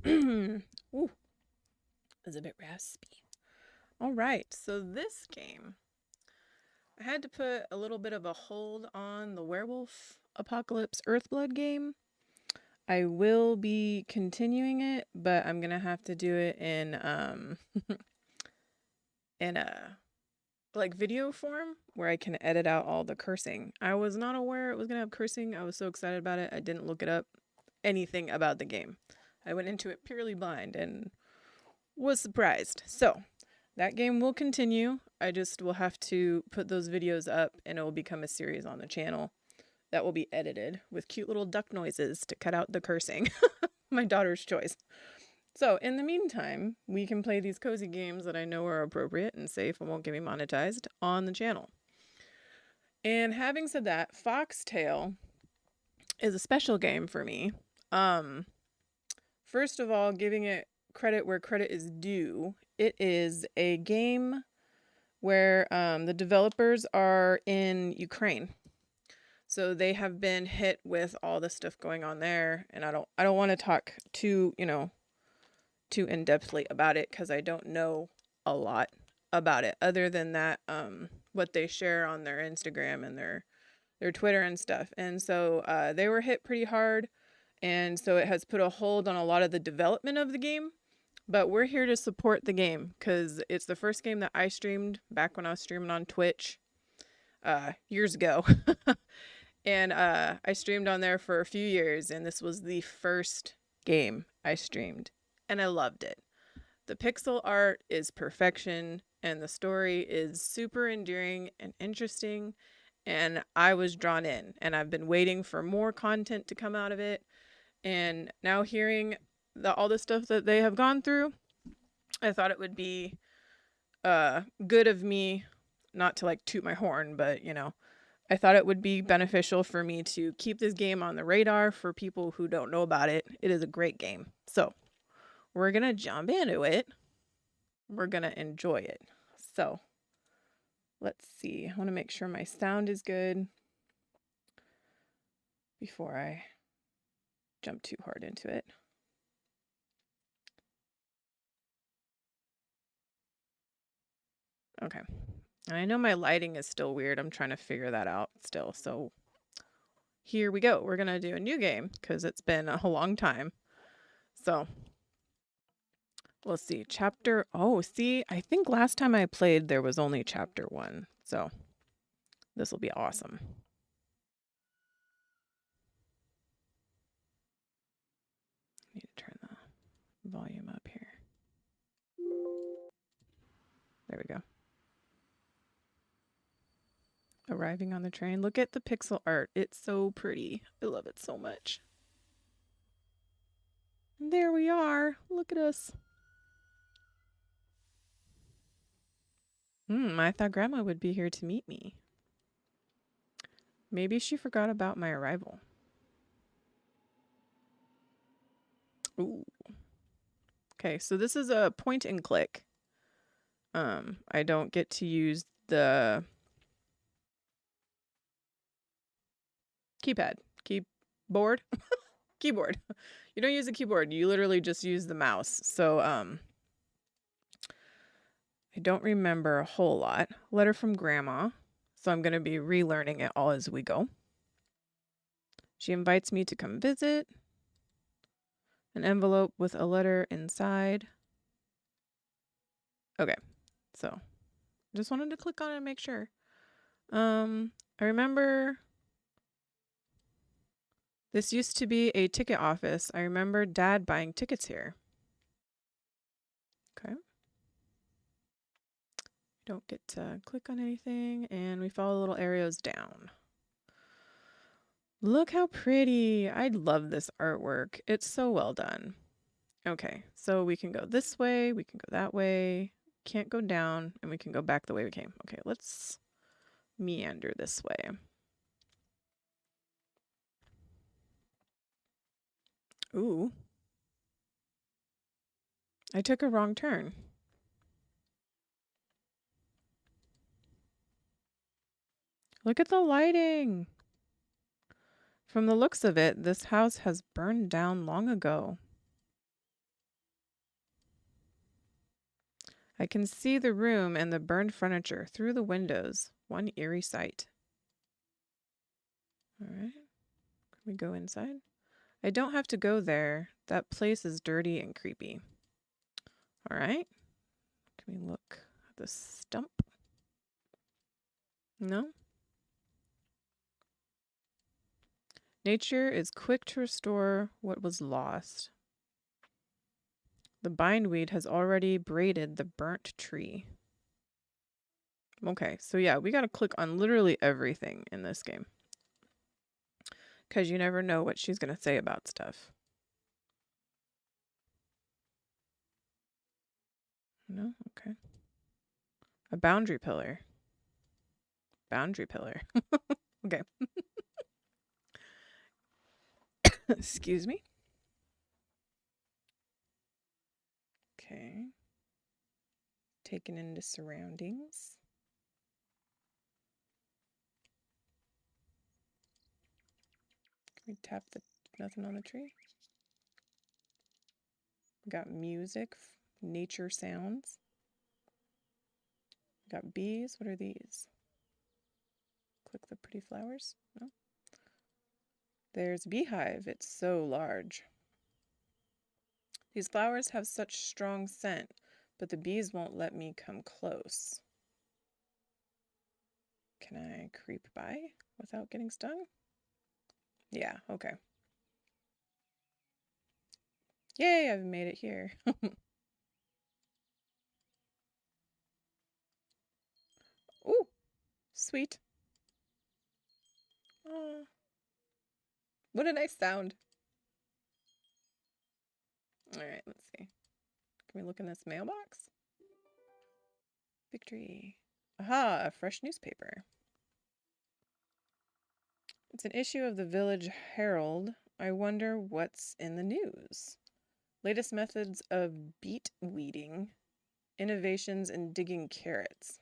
Ooh, it's a bit raspy. All right, so this game, I had to put a little bit of a hold on the Werewolf Apocalypse Earthblood game. I will be continuing it, but I'm gonna have to do it in a like video form where I can edit out all the cursing. I was not aware it was gonna have cursing. I was so excited about it. I didn't look it up anything about the game. I went into it purely blind and was surprised. So that game will continue. I just will have to put those videos up and it will become a series on the channel that will be edited with cute little duck noises to cut out the cursing. My daughter's choice. So, in the meantime, we can play these cozy games that I know are appropriate and safe and won't get me monetized on the channel. And having said that, Foxtail is a special game for me. Um, First of all, giving it credit where credit is due, it is a game where the developers are in Ukraine. So they have been hit with all the stuff going on there, and I don't want to talk too too in-depthly about it because I don't know a lot about it other than that what they share on their Instagram and their Twitter and stuff. And so they were hit pretty hard, and so it has put a hold on a lot of the development of the game. But we're here to support the game because it's the first game that I streamed back when I was streaming on Twitch years ago. And I streamed on there for a few years, and this was the first game I streamed, and I loved it. The pixel art is perfection, and the story is super endearing and interesting, and I was drawn in, and I've been waiting for more content to come out of it. And now hearing all the stuff that they have gone through, I thought it would be good of me not to like toot my horn, but I thought it would be beneficial for me to keep this game on the radar for people who don't know about it. It is a great game. So, we're going to jump into it. We're going to enjoy it. So, let's see. I want to make sure my sound is good before I jump too hard into it. Okay. I know my lighting is still weird. I'm trying to figure that out still. So, here we go. We're going to do a new game because it's been a long time. So, we'll see. Oh, see, I think last time I played there was only chapter 1. So, this will be awesome. Need to turn the volume up here. There we go. Arriving on the train. Look at the pixel art. It's so pretty. I love it so much. And there we are. Look at us. I thought Grandma would be here to meet me. Maybe she forgot about my arrival. Ooh. Okay, so this is a point and click. I don't get to use the keyboard. Keyboard. You don't use a keyboard. You literally just use the mouse. So I don't remember a whole lot. Letter from Grandma. So I'm going to be relearning it all as we go. She invites me to come visit. An envelope with a letter inside. Okay. So just wanted to click on it and make sure. I remember this used to be a ticket office. I remember Dad buying tickets here. Okay. Don't get to click on anything, and we follow little arrows down. Look how pretty. I love this artwork. It's so well done. Okay, so we can go this way, we can go that way, can't go down, and we can go back the way we came. Okay, let's meander this way. Ooh. I took a wrong turn. Look at the lighting. From the looks of it, this house has burned down long ago. I can see the room and the burned furniture through the windows. One eerie sight. All right. Can we go inside? I don't have to go there. That place is dirty and creepy. All right. Can we look at the stump? No? Nature is quick to restore what was lost. The bindweed has already braided the burnt tree. Okay, so yeah, we gotta click on literally everything in this game. Because you never know what she's gonna say about stuff. No? Okay. A boundary pillar. Boundary pillar. Okay. Excuse me. Okay. Taken into surroundings. Can we tap the nothing on the tree? We got music, nature sounds. We got bees. What are these? Click the pretty flowers. No. There's a beehive. It's so large. These flowers have such strong scent, but the bees won't let me come close. Can I creep by without getting stung? Yeah, okay. Yay, I've made it here. Ooh, sweet. Oh, what a nice sound. All right, let's see. Can we look in this mailbox? Victory. Aha, a fresh newspaper. It's an issue of the Village Herald. I wonder what's in the news. Latest methods of beet weeding. Innovations in digging carrots.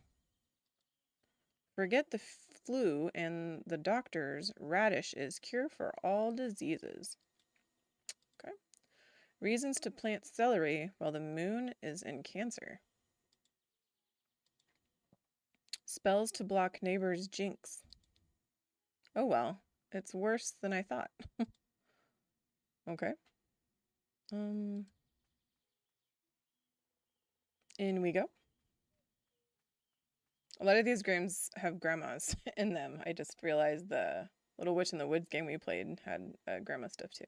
Forget the flu and the doctors. Radish is cure for all diseases. Okay. Reasons to plant celery while the moon is in Cancer. Spells to block neighbor's jinx. Oh well, it's worse than I thought. Okay. In we go. A lot of these games have grandmas in them. I just realized the Little Witch in the Woods game we played had grandma stuff too.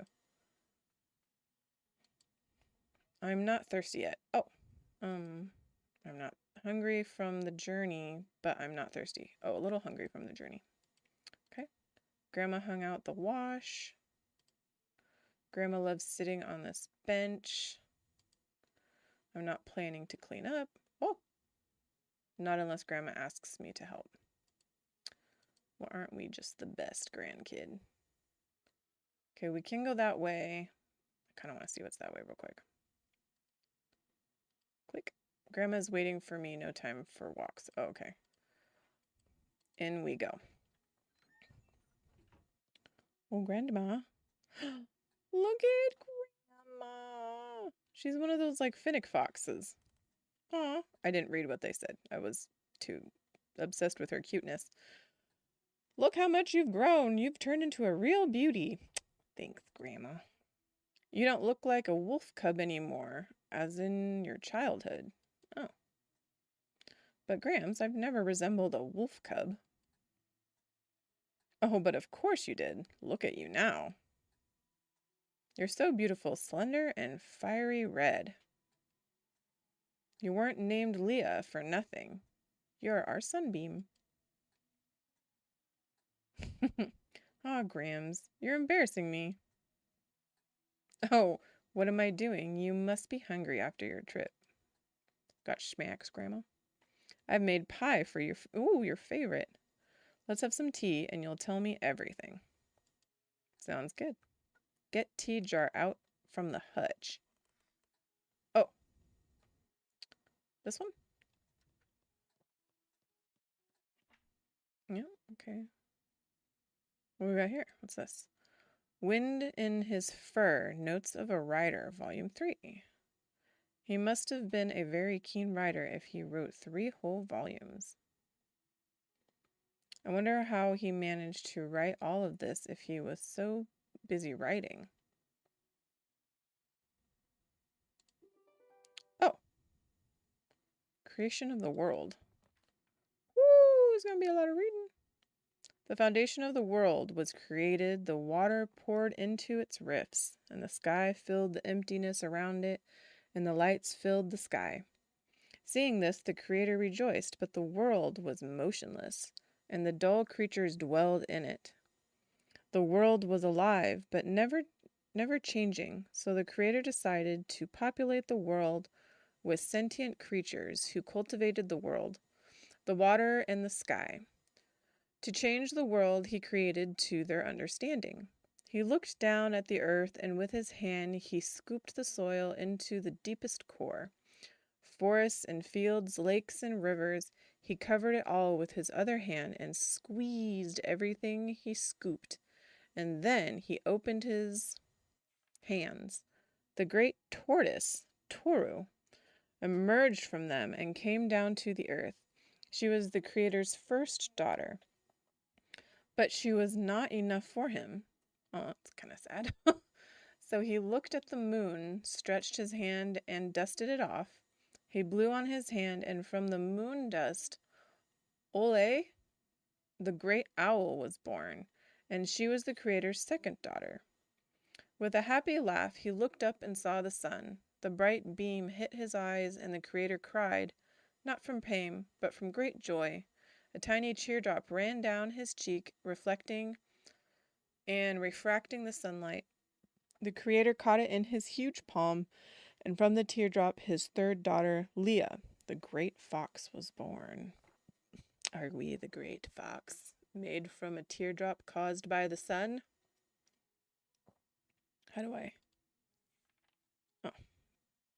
I'm not thirsty yet. Oh, I'm not hungry from the journey, but I'm not thirsty. Oh, a little hungry from the journey. Okay. Grandma hung out the wash. Grandma loves sitting on this bench. I'm not planning to clean up. Oh, not unless Grandma asks me to help. Well, aren't we just the best grandkid? Okay, we can go that way. I kind of want to see what's that way real quick. Click. Grandma's waiting for me. No time for walks. Oh, okay. In we go. Oh, Grandma. Look at Grandma. She's one of those like Finnick foxes. Aw. I didn't read what they said. I was too obsessed with her cuteness. Look how much you've grown. You've turned into a real beauty. Thanks, Grandma. You don't look like a wolf cub anymore, as in your childhood. Oh. But Grams, I've never resembled a wolf cub. Oh, but of course you did. Look at you now. You're so beautiful, slender, and fiery red. You weren't named Leah for nothing. You're our sunbeam. Aw, Grams, you're embarrassing me. Oh, what am I doing? You must be hungry after your trip. Got schmacks, Grandma. I've made pie for your, your favorite. Let's have some tea and you'll tell me everything. Sounds good. Get tea jar out from the hutch. Oh. This one? Yeah, okay. What we got here? What's this? Wind in His Fur, Notes of a Rider, Volume 3. He must have been a very keen writer if he wrote 3 whole volumes. I wonder how he managed to write all of this if he was so busy writing. Oh, creation of the world. Woo, it's going to be a lot of reading. The foundation of the world was created, the water poured into its rifts, and the sky filled the emptiness around it, and the lights filled the sky. Seeing this, the Creator rejoiced, but the world was motionless, and the dull creatures dwelled in it. The world was alive, but never changing, so the Creator decided to populate the world with sentient creatures who cultivated the world, the water, and the sky. To change the world he created to their understanding. He looked down at the earth, and with his hand he scooped the soil into the deepest core. Forests and fields, lakes and rivers, he covered it all with his other hand and squeezed everything he scooped. And then he opened his hands. The great tortoise, Toru, emerged from them and came down to the earth. She was the Creator's first daughter. But she was not enough for him. Oh, that's kind of sad. So he looked at the moon, stretched his hand, and dusted it off. He blew on his hand, and from the moon dust, Ole, the great owl, was born, and she was the Creator's second daughter. With a happy laugh, he looked up and saw the sun. The bright beam hit his eyes, and the Creator cried, not from pain, but from great joy. A tiny teardrop ran down his cheek, reflecting and refracting the sunlight. The Creator caught it in his huge palm, and from the teardrop his third daughter, Leah, the great fox, was born. Are we the great fox, made from a teardrop caused by the sun? How do I? Oh,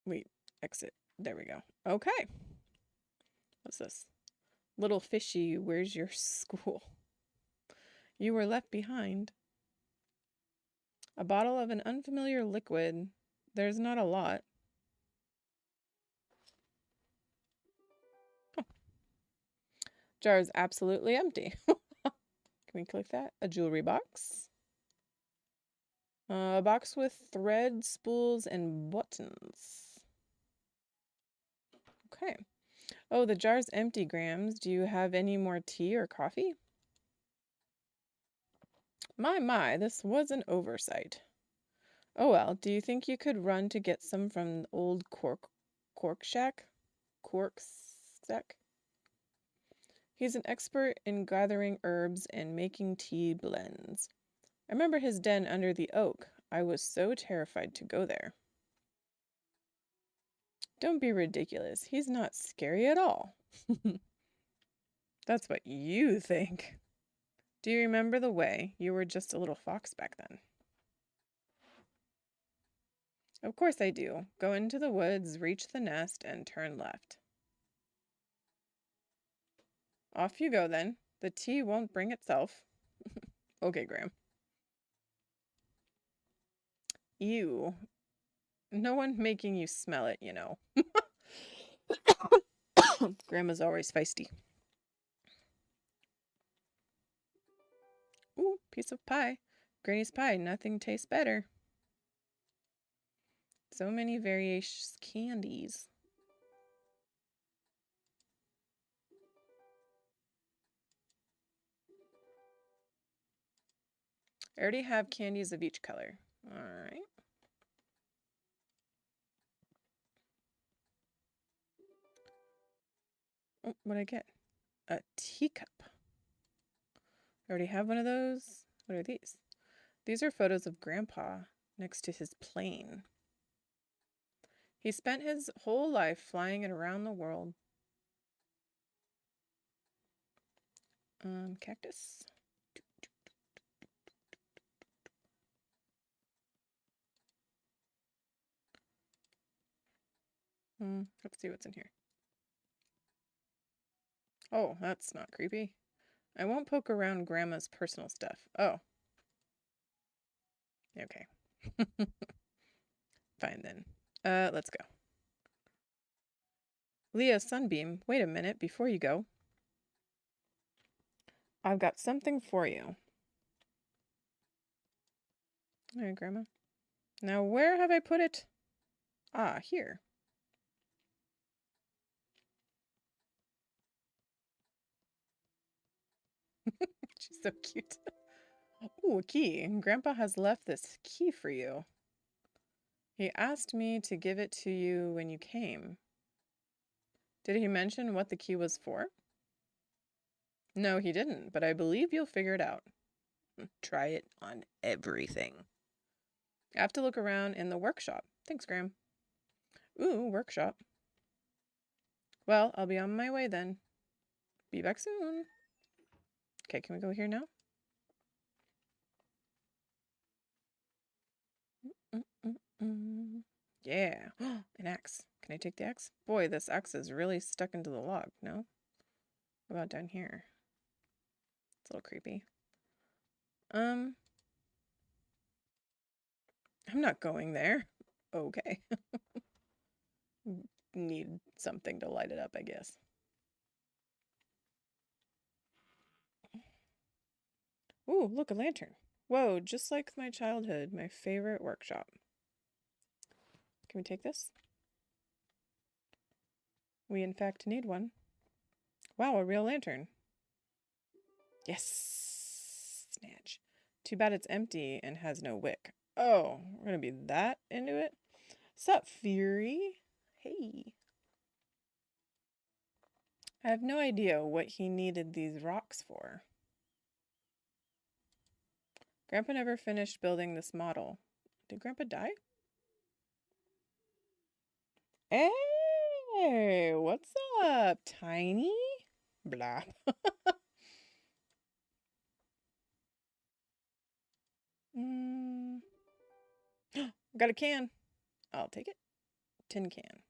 wait, exit. There we go. Okay. What's this? Little fishy, where's your school? You were left behind. A bottle of an unfamiliar liquid. There's not a lot. Oh. Jar is absolutely empty. Can we click that? A jewelry box. A box with thread, spools, and buttons. Okay. Oh, the jar's empty, Grams. Do you have any more tea or coffee? My, this was an oversight. Oh well, do you think you could run to get some from old Cork Shack? He's an expert in gathering herbs and making tea blends. I remember his den under the oak. I was so terrified to go there. Don't be ridiculous. He's not scary at all. That's what you think. Do you remember the way? You were just a little fox back then. Of course I do. Go into the woods, reach the nest, and turn left. Off you go then. The tea won't bring itself. Okay, Graham. Ew. No one making you smell it, you know. Grandma's always feisty. Ooh, piece of pie. Granny's pie. Nothing tastes better. So many various candies. I already have candies of each color. All right. Oh, what did I get? A teacup. I already have one of those. What are these? These are photos of Grandpa next to his plane. He spent his whole life flying it around the world. Cactus. Let's see what's in here. Oh, that's not creepy. I won't poke around Grandma's personal stuff. Oh. Okay. Fine then. Let's go. Leah Sunbeam, wait a minute before you go. I've got something for you. All right, Grandma. Now, where have I put it? Ah, here. She's so cute. Ooh, a key. Grandpa has left this key for you. He asked me to give it to you when you came. Did he mention what the key was for? No, he didn't, but I believe you'll figure it out. Try it on everything. I have to look around in the workshop. Thanks, Graham. Ooh, workshop. Well, I'll be on my way then. Be back soon. Okay, can we go here now? Yeah. An axe. Can I take the axe? Boy, this axe is really stuck into the log, no? What about down here? It's a little creepy. I'm not going there. Okay. Need something to light it up, I guess. Ooh, look, a lantern. Whoa, just like my childhood, my favorite workshop. Can we take this? We, in fact, need one. Wow, a real lantern. Yes! Snatch. Too bad it's empty and has no wick. Oh, we're gonna be that into it? Sup, Fury? Hey. I have no idea what he needed these rocks for. Grandpa never finished building this model. Did Grandpa die? Hey, what's up, Tiny? Blah. Got a can. I'll take it. Tin can.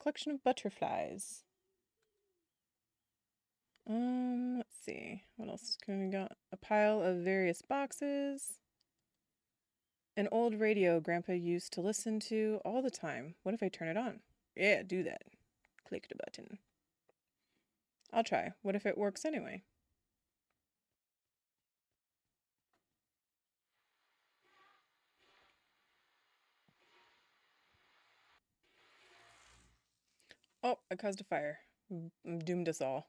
Collection of butterflies. Let's see. What else can we got? A pile of various boxes. An old radio Grandpa used to listen to all the time. What if I turn it on? Yeah, do that. Click the button. I'll try. What if it works anyway? Oh, I caused a fire. Doomed us all.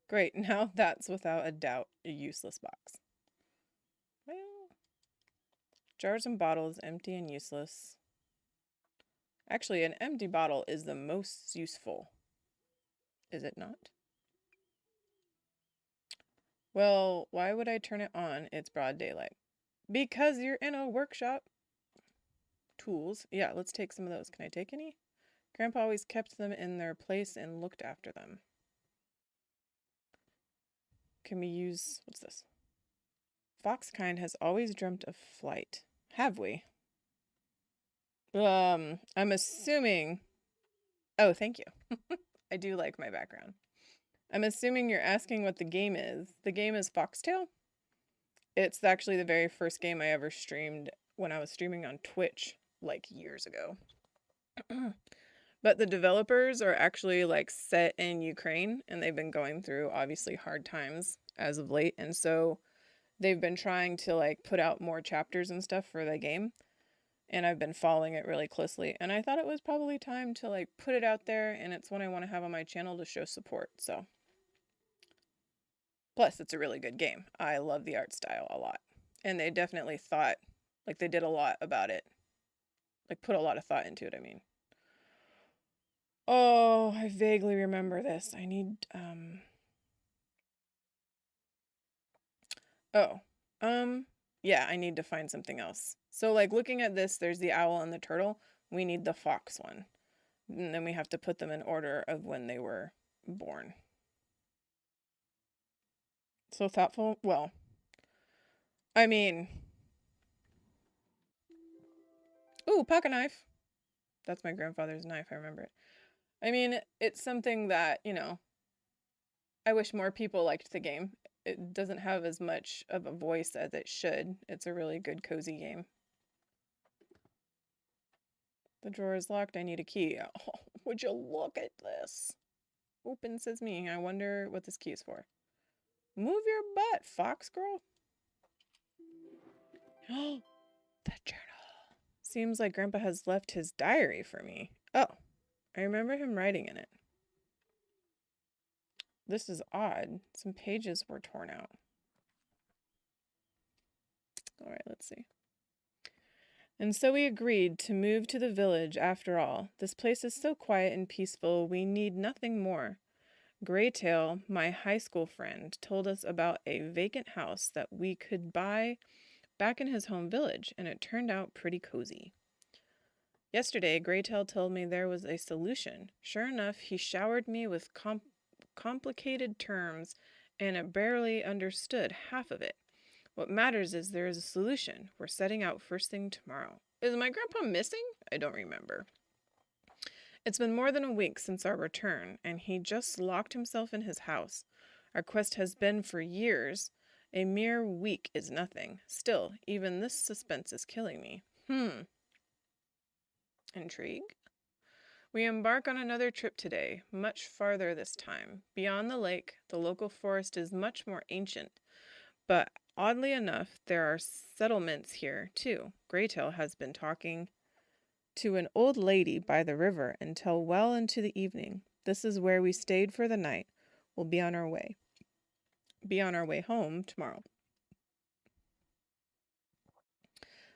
Great, now that's without a doubt a useless box. Well, jars and bottles, empty and useless. Actually, an empty bottle is the most useful. Is it not? Well, why would I turn it on? It's broad daylight. Because you're in a workshop. Tools. Yeah, let's take some of those. Can I take any? Grandpa always kept them in their place and looked after them. Can we use... what's this? Foxkind has always dreamt of flight. Have we? I'm assuming... oh, thank you. I do like my background. I'm assuming you're asking what the game is. The game is Foxtail. It's actually the very first game I ever streamed when I was streaming on Twitch, like years ago. But the developers are actually like set in Ukraine, and they've been going through obviously hard times as of late, and so they've been trying to like put out more chapters and stuff for the game, and I've been following it really closely, and I thought it was probably time to like put it out there, and it's one I want to have on my channel to show support. So plus it's a really good game. I love the art style a lot, and they definitely thought, like, they did a lot about it, like put a lot of thought into it. I mean, oh, I vaguely remember this. I need oh, yeah, I need to find something else. So like looking at this, there's the owl and the turtle. We need the fox one. And then we have to put them in order of when they were born. So thoughtful. Well, I mean, ooh, pocket knife. That's my grandfather's knife. I remember it. I mean, it's something that, you know, I wish more people liked the game. It doesn't have as much of a voice as it should. It's a really good, cozy game. The drawer is locked. I need a key. Oh, Would you look at this? Open says me. I wonder what this key is for. Move your butt, fox girl. Oh, the journal. Seems like Grandpa has left his diary for me. Oh, I remember him writing in it. This is odd. Some pages were torn out. All right, let's see. And so we agreed to move to the village after all. This place is so quiet and peaceful, we need nothing more. Graytail, my high school friend, told us about a vacant house that we could buy back in his home village, and it turned out pretty cozy. Yesterday, Graytail told me there was a solution. Sure enough, he showered me with complicated terms, and I barely understood half of it. What matters is there is a solution. We're setting out first thing tomorrow. Is my grandpa missing? I don't remember. It's been more than a week since our return, and he just locked himself in his house. Our quest has been for years. A mere week is nothing. Still, even this suspense is killing me. Intrigue? We embark on another trip today, much farther this time. Beyond the lake, the local forest is much more ancient. But oddly enough, there are settlements here, too. Graytail has been talking to an old lady by the river until well into the evening. This is where we stayed for the night. We'll be on our way home tomorrow.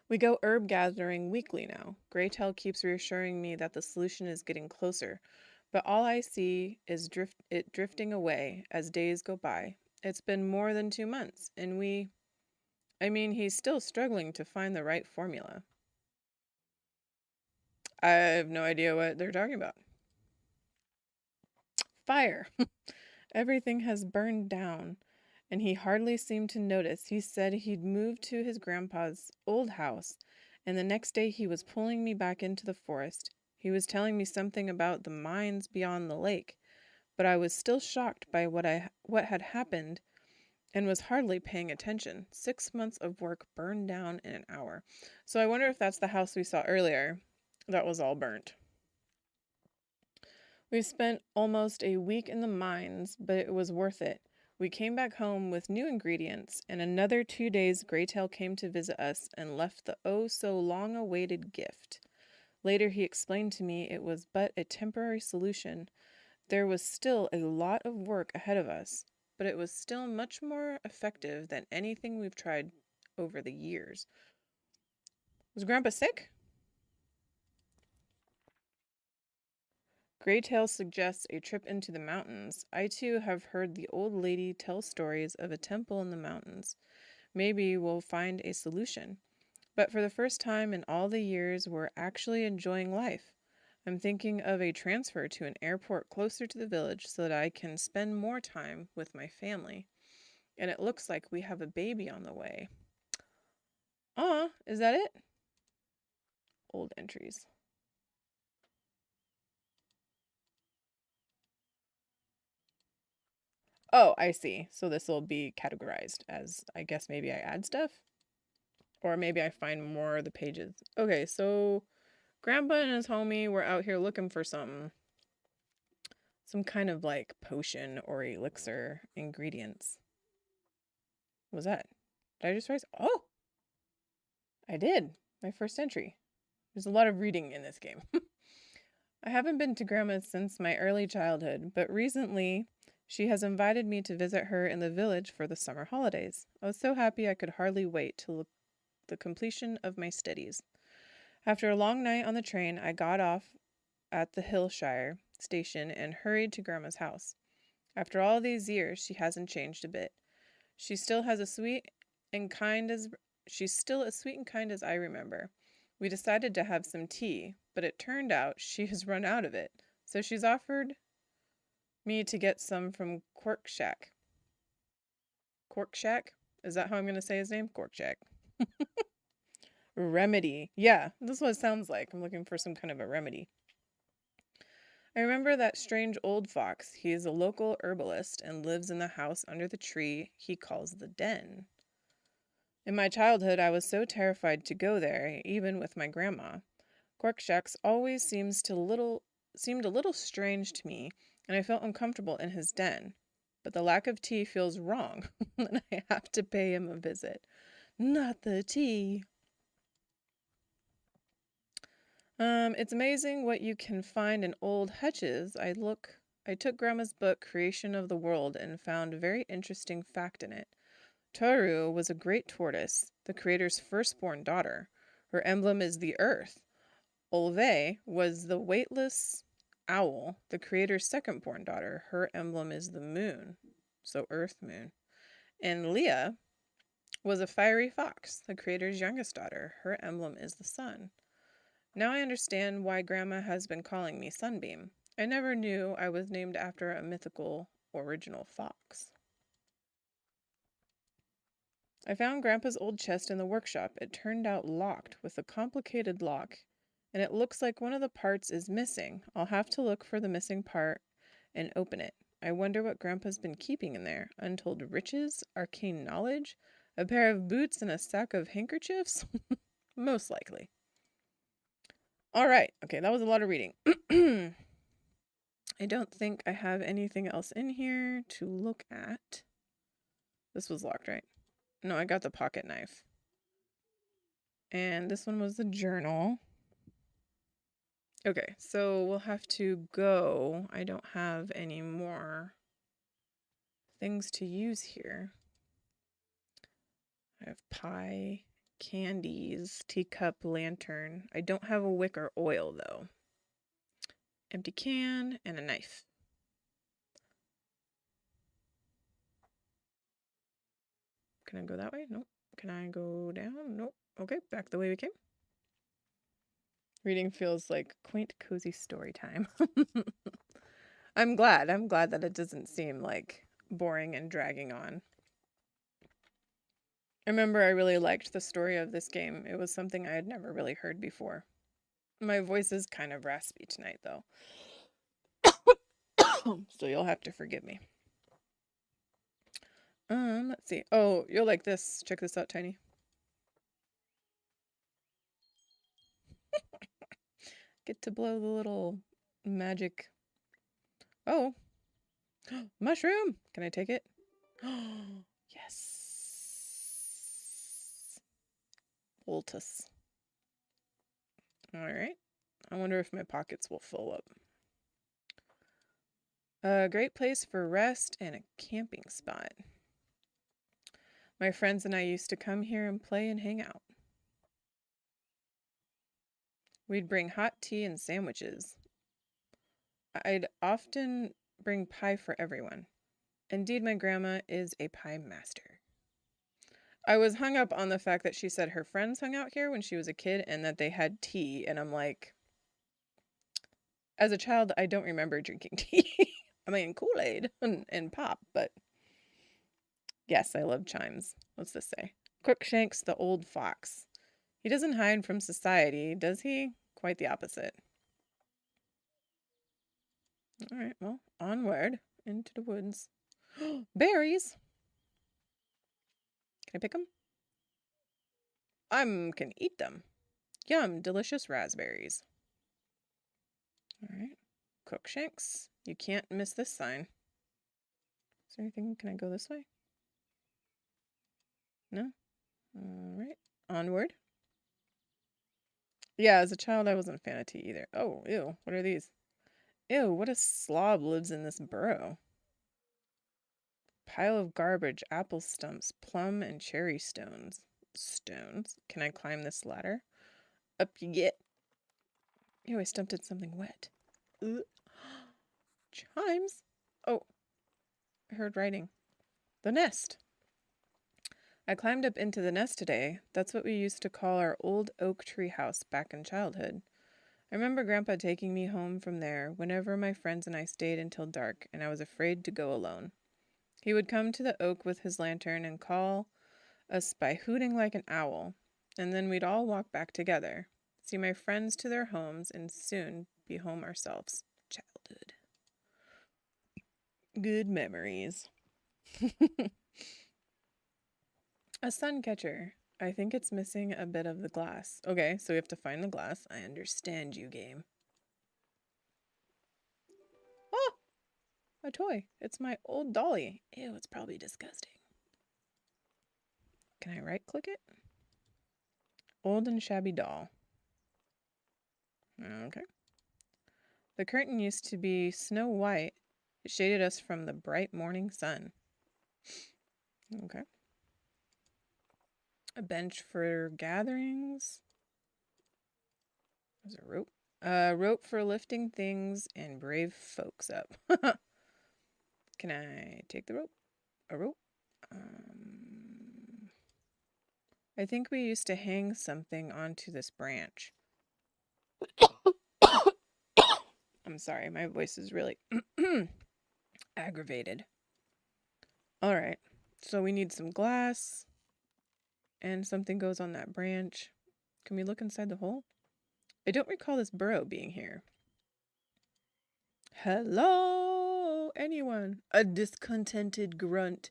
We go herb gathering weekly now. Graytail keeps reassuring me that the solution is getting closer, but all I see is it drifting away as days go by. It's been more than 2 months, and he's still struggling to find the right formula. I have no idea what they're talking about. Fire. Everything has burned down, and he hardly seemed to notice. He said he'd moved to his grandpa's old house, and the next day he was pulling me back into the forest. He was telling me something about the mines beyond the lake, but I was still shocked by what had happened and was hardly paying attention. 6 months of work burned down in an hour. So I wonder if that's the house we saw earlier that was all burnt. We spent almost a week in the mines, but it was worth it. We came back home with new ingredients. In another 2 days, Graytail came to visit us and left the oh-so-long-awaited gift. Later, he explained to me it was but a temporary solution. There was still a lot of work ahead of us, but it was still much more effective than anything we've tried over the years. Was Grandpa sick? Graytail suggests a trip into the mountains. I too have heard the old lady tell stories of a temple in the mountains. Maybe we'll find a solution. But for the first time in all the years, we're actually enjoying life. I'm thinking of a transfer to an airport closer to the village so that I can spend more time with my family. And it looks like we have a baby on the way. Is that it? Old entries. Oh, I see. So this will be categorized as, I guess maybe I add stuff? Or maybe I find more of the pages. Okay, so Grandpa and his homie were out here looking for something. Some kind of like potion or elixir ingredients. What was that? Did I just write? Oh! I did. My first entry. There's a lot of reading in this game. I haven't been to Grandma's since my early childhood, but recently she has invited me to visit her in the village for the summer holidays. I was so happy I could hardly wait till the completion of my studies. After a long night on the train, I got off at the Hillshire station and hurried to Grandma's house. After all these years, she hasn't changed a bit. She's still as sweet and kind as I remember. We decided to have some tea, but it turned out she has run out of it, so she's offered me to get some from Quarkshack. Quarkshack? Is that how I'm going to say his name? Quarkshack. Remedy. Yeah, this is what it sounds like. I'm looking for some kind of a remedy. I remember that strange old fox. He is a local herbalist and lives in the house under the tree he calls the den. In my childhood, I was so terrified to go there, even with my grandma. Quarkshack always seems seemed a little strange to me, and I felt uncomfortable in his den. But the lack of tea feels wrong, and I have to pay him a visit. Not the tea. It's amazing what you can find in old hutches. I took Grandma's book, Creation of the World, and found a very interesting fact in it. Toru was a great tortoise, the creator's firstborn daughter. Her emblem is the earth. Olve was the weightless owl, the creator's second-born daughter. Her emblem is the moon, so earth moon. And Leah was a fiery fox, the creator's youngest daughter. Her emblem is the sun. Now I understand why Grandma has been calling me Sunbeam. I never knew I was named after a mythical original fox. I found Grandpa's old chest in the workshop. It turned out locked with a complicated lock, and it looks like one of the parts is missing. I'll have to look for the missing part and open it. I wonder what Grandpa's been keeping in there. Untold riches? Arcane knowledge? A pair of boots and a sack of handkerchiefs? Most likely. All right. Okay, that was a lot of reading. I don't think I have anything else in here to look at. This was locked, right? No, I got the pocket knife. And this one was the journal. Okay, so we'll have to go. I don't have any more things to use here. I have pie, candies, teacup, lantern. I don't have a wick or oil, though. Empty can and a knife. Can I go that way? Nope. Can I go down? Nope. Okay, back the way we came. Reading feels like quaint, cozy story time. I'm glad that it doesn't seem like boring and dragging on. I remember I really liked the story of this game. It was something I had never really heard before. My voice is kind of raspy tonight, though. So you'll have to forgive me. Let's see. Oh, you'll like this. Check this out, Tiny. Get to blow the little magic. Oh. Mushroom! Can I take it? Yes. Voltus. Alright. I wonder if my pockets will fill up. A great place for rest and a camping spot. My friends and I used to come here and play and hang out. We'd bring hot tea and sandwiches. I'd often bring pie for everyone. Indeed, my grandma is a pie master. I was hung up on the fact that she said her friends hung out here when she was a kid and that they had tea, and I'm like, as a child, I don't remember drinking tea. I mean, Kool-Aid and pop, but yes, I love chimes. What's this say? Crookshanks the old fox. He doesn't hide from society, does he? Quite the opposite. All right, well, onward into the woods. Berries! Can I pick them? I can eat them. Yum, delicious raspberries. All right, Crookshanks. You can't miss this sign. Is there anything? Can I go this way? No? All right, onward. Yeah, as a child, I wasn't a fan of tea either. Oh, ew, what are these? Ew, what a slob lives in this burrow. Pile of garbage, apple stumps, plum and cherry stones. Stones? Can I climb this ladder? Up you get. Ew, I stumped in something wet. Ugh. Chimes? Oh, I heard writing. The nest. I climbed up into the nest today. That's what we used to call our old oak tree house back in childhood. I remember Grandpa taking me home from there whenever my friends and I stayed until dark, and I was afraid to go alone. He would come to the oak with his lantern and call us by hooting like an owl, and then we'd all walk back together, see my friends to their homes, and soon be home ourselves. Childhood. Good memories. A sun catcher. I think it's missing a bit of the glass. Okay, so we have to find the glass. I understand you, game. a toy. It's my old dolly. Ew, it's probably disgusting. Can I right-click it? Old and shabby doll. Okay. The curtain used to be snow white. It shaded us from the bright morning sun. Okay. A bench for gatherings. There's a rope. Rope for lifting things and brave folks up. Can I take the rope? A rope? I think we used to hang something onto this branch. I'm sorry, my voice is really aggravated. All right, so we need some glass and something goes on that branch. Can we look inside the hole? I don't recall this burrow being here. Hello, anyone? A discontented grunt.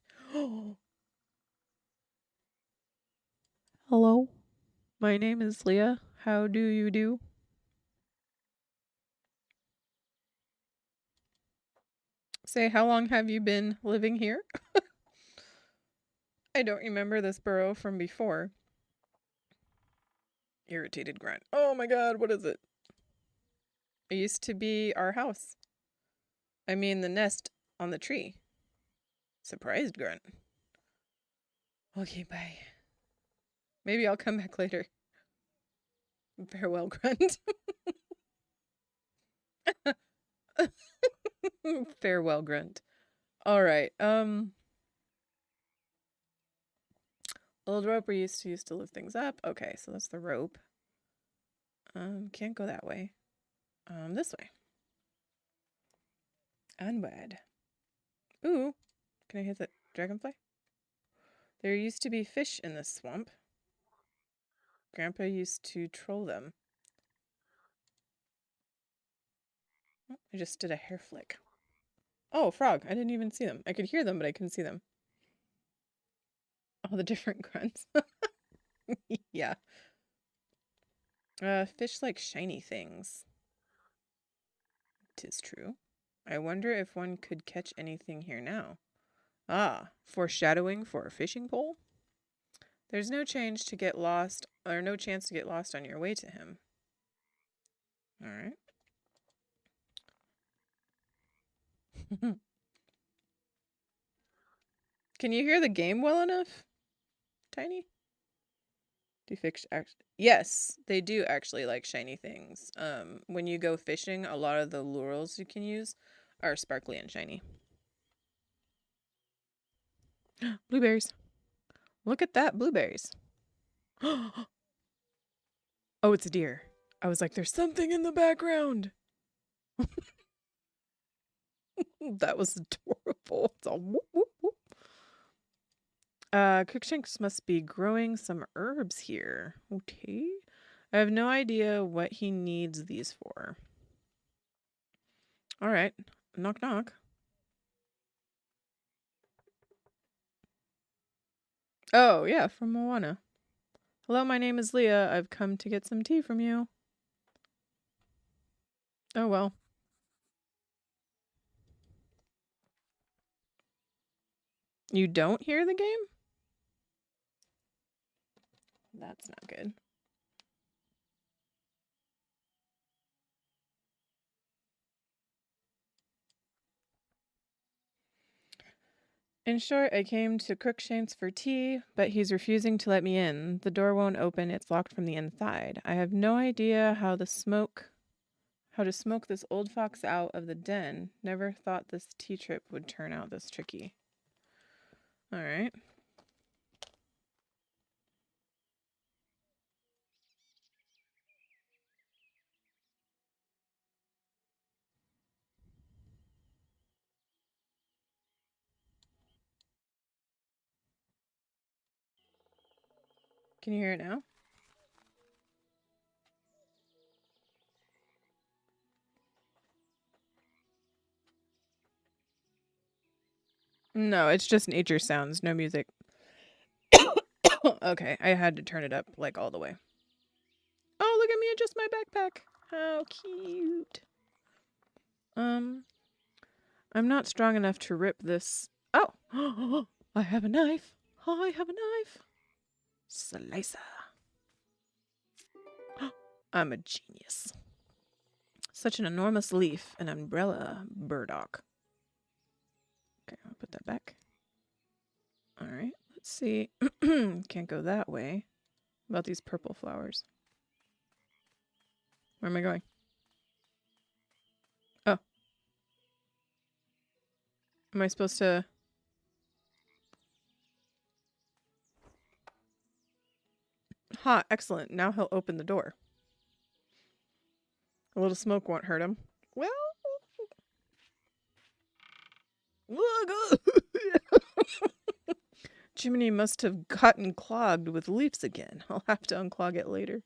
Hello, my name is Leah. How do you do? Say, how long have you been living here? I don't remember this burrow from before. Irritated grunt. Oh my god, what is it? It used to be our house. I mean, the nest on the tree. Surprised grunt. Okay, bye. Maybe I'll come back later. Farewell, grunt. Farewell, grunt. Alright, old rope we used to lift things up. Okay, so that's the rope. Can't go that way. This way. Onward. Ooh, can I hit the dragonfly? There used to be fish in this swamp. Grandpa used to troll them. Oh, I just did a hair flick. Oh, frog. I didn't even see them. I could hear them, but I couldn't see them. All the different grunts. Yeah. Fish like shiny things. 'Tis true. I wonder if one could catch anything here now. Ah, foreshadowing for a fishing pole? There's no chance to get lost on your way to him. Alright. Can you hear the game well enough, Tiny? Yes, they do actually like shiny things. When you go fishing, a lot of the lures you can use are sparkly and shiny. Blueberries. Look at that, blueberries. Oh, it's a deer. I was like, there's something in the background. That was adorable. It's all whoop, whoop, whoop. Crookshanks must be growing some herbs here. Okay. I have no idea what he needs these for. All right. Knock, knock. Oh, yeah, from Moana. Hello, my name is Leah. I've come to get some tea from you. Oh, well. You don't hear the game? That's not good. In short, I came to Crookshanks for tea, but he's refusing to let me in. The door won't open. It's locked from the inside. I have no idea how to smoke this old fox out of the den. Never thought this tea trip would turn out this tricky. All right. Can you hear it now? No, it's just nature sounds, no music. Okay, I had to turn it up like all the way. Oh, look at me adjust my backpack. How cute. I'm not strong enough to rip this. Oh, I have a knife. I have a knife. Slicer. I'm a genius. Such an enormous leaf, an umbrella burdock. Okay, I'll put that back. All right, let's see. Can't go that way. What about these purple flowers? Where am I going? Oh. Am I supposed to... Ha, excellent. Now he'll open the door. A little smoke won't hurt him. Well... Chimney must have gotten clogged with leaves again. I'll have to unclog it later.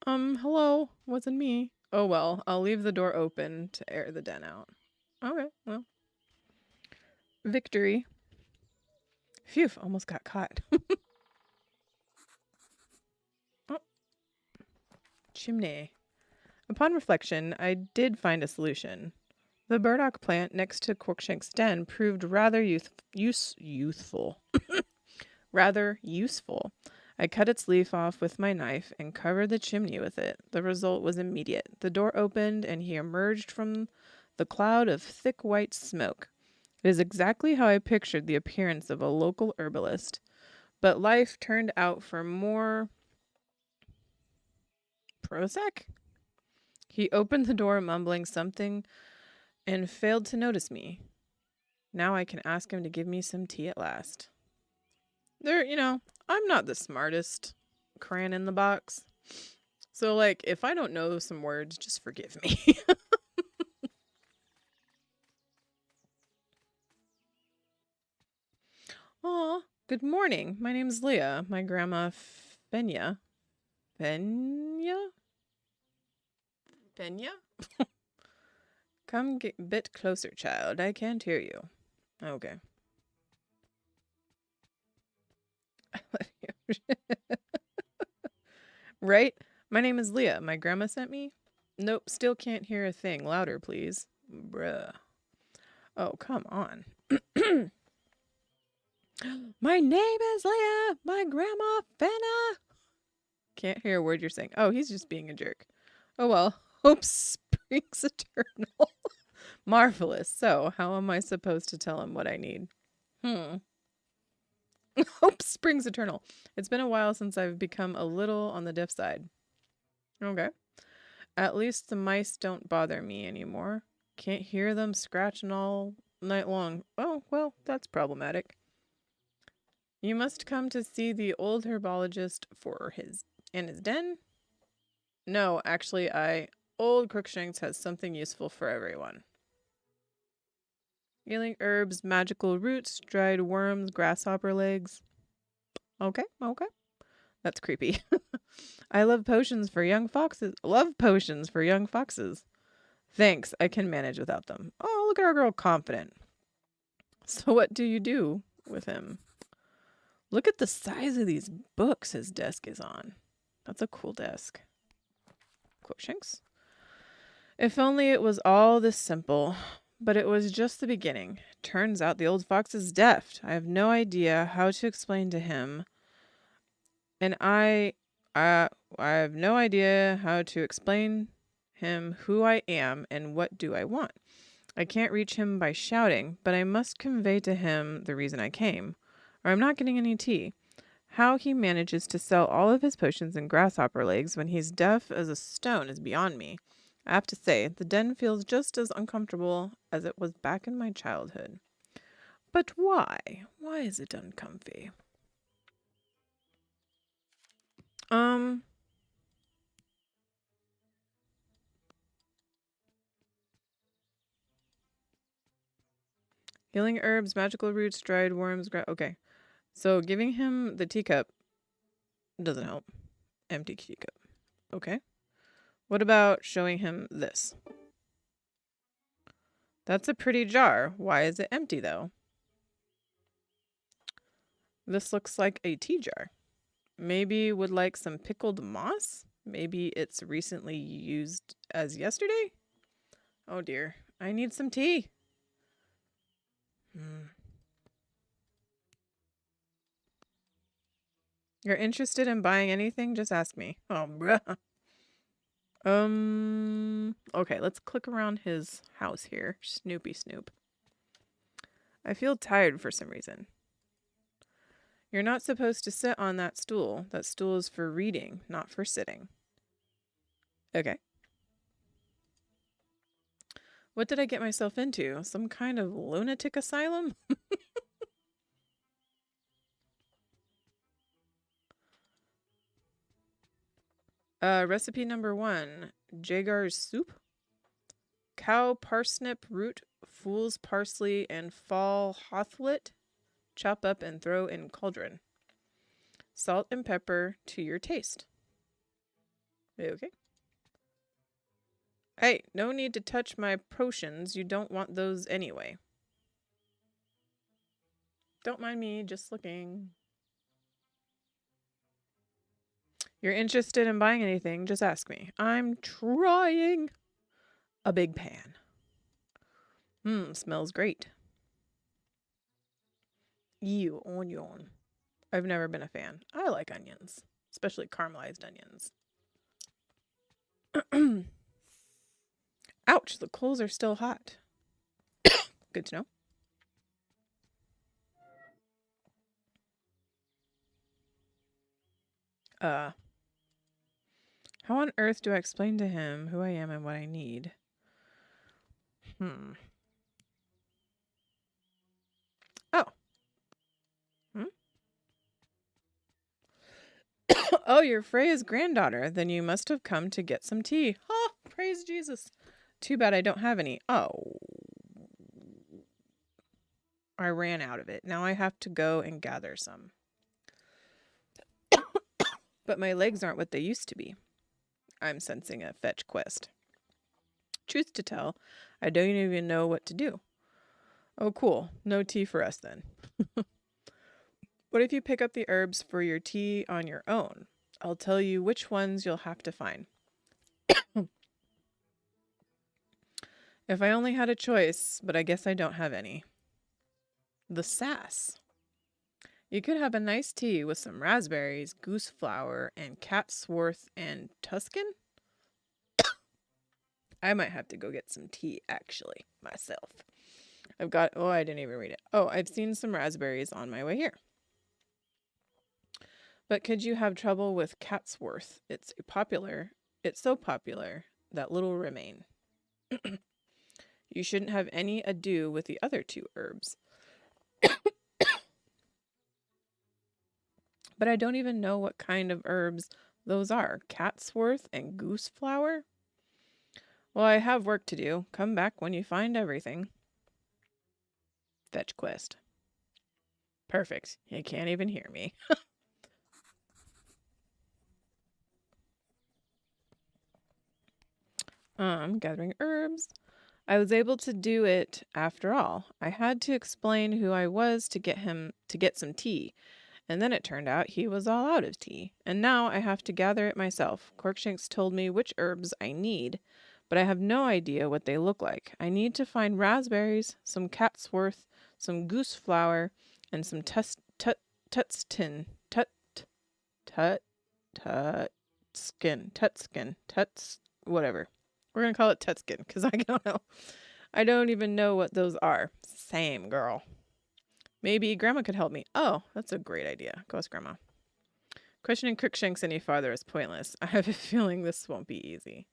Hello. Wasn't me. Oh well, I'll leave the door open to air the den out. Okay, well. Victory. Phew, almost got caught. Oh. Chimney. Upon reflection, I did find a solution. The burdock plant next to Crookshank's den proved rather youthful. Rather useful. I cut its leaf off with my knife and covered the chimney with it. The result was immediate. The door opened and he emerged from the cloud of thick white smoke. It is exactly how I pictured the appearance of a local herbalist. But life turned out for more... Prozac? He opened the door mumbling something and failed to notice me. Now I can ask him to give me some tea at last. I'm not the smartest crayon in the box. So, if I don't know some words, just forgive me. Aw, good morning. My name's Leah. My grandma, Fenya. Fenya? Fenya? Come get a bit closer, child. I can't hear you. Okay. Right? My name is Leah. My grandma sent me? Nope, still can't hear a thing. Louder, please. Bruh. Oh, come on. My name is Leah. My grandma, Fenna. Can't hear a word you're saying. Oh, he's just being a jerk. Oh, well. Hope springs eternal. Marvelous. So, how am I supposed to tell him what I need? Hope springs eternal. It's been a while since I've become a little on the deaf side. Okay. At least the mice don't bother me anymore. Can't hear them scratching all night long. Oh, well, that's problematic. You must come to see the old herbologist in his den? No, actually, Old Crookshanks has something useful for everyone. Healing herbs, magical roots, dried worms, grasshopper legs. Okay. That's creepy. I love potions for young foxes. Thanks, I can manage without them. Oh, look at our girl confident. So what do you do with him? Look at the size of these books his desk is on. That's a cool desk. Crookshanks? If only it was all this simple. But it was just the beginning. Turns out the old fox is deaf. I have no idea how to explain to him. And I have no idea how to explain him who I am and what do I want. I can't reach him by shouting, but I must convey to him the reason I came, or I'm not getting any tea. How he manages to sell all of his potions and grasshopper legs when he's deaf as a stone is beyond me. I have to say, the den feels just as uncomfortable as it was back in my childhood. But why? Why is it uncomfy? Healing herbs, magical roots, dried worms, okay. So giving him the teacup doesn't help. Empty teacup. Okay. What about showing him this? That's a pretty jar. Why is it empty, though? This looks like a tea jar. Maybe would like some pickled moss? Maybe it's recently used as yesterday? Oh dear. I need some tea. You're interested in buying anything? Just ask me. Oh, bruh. Okay, let's click around his house here. Snoopy Snoop. I feel tired for some reason. You're not supposed to sit on that stool. That stool is for reading, not for sitting. Okay. What did I get myself into? Some kind of lunatic asylum? Recipe number 1. Jagar's soup. Cow parsnip root, fool's parsley, and fall hothlet. Chop up and throw in cauldron. Salt and pepper to your taste. Okay. Hey, no need to touch my potions. You don't want those anyway. Don't mind me, just looking. You're interested in buying anything, just ask me. I'm trying. A big pan. Smells great. Ew, onion. I've never been a fan. I like onions, especially caramelized onions. Ouch, the coals are still hot. Good to know. How on earth do I explain to him who I am and what I need? Oh. Oh, you're Freya's granddaughter. Then you must have come to get some tea. Oh, praise Jesus. Too bad I don't have any. Oh. I ran out of it. Now I have to go and gather some. But my legs aren't what they used to be. I'm sensing a fetch quest. Truth to tell, I don't even know what to do. Oh, cool. No tea for us then. What if you pick up the herbs for your tea on your own? I'll tell you which ones you'll have to find. If I only had a choice, but I guess I don't have any. The sass. You could have a nice tea with some raspberries, goose flower, and catsworth and Tuscan. I might have to go get some tea, actually, myself. I didn't even read it. Oh, I've seen some raspberries on my way here. But could you have trouble with catsworth? It's so popular that little remain. You shouldn't have any ado with the other 2 herbs. But I don't even know what kind of herbs those are. Catsworth and goose flower? Well, I have work to do. Come back when you find everything. Fetch quest. Perfect. You can't even hear me. Gathering herbs. I was able to do it after all. I had to explain who I was to get some tea. And then it turned out he was all out of tea. And now I have to gather it myself. Corkshanks told me which herbs I need, but I have no idea what they look like. I need to find raspberries, some catsworth, some goose flower, and some whatever. We're going to call it tutskin because I don't know. I don't even know what those are. Same, girl. Maybe Grandma could help me. Oh, that's a great idea. Go ask Grandma. Questioning Crookshanks any farther is pointless. I have a feeling this won't be easy.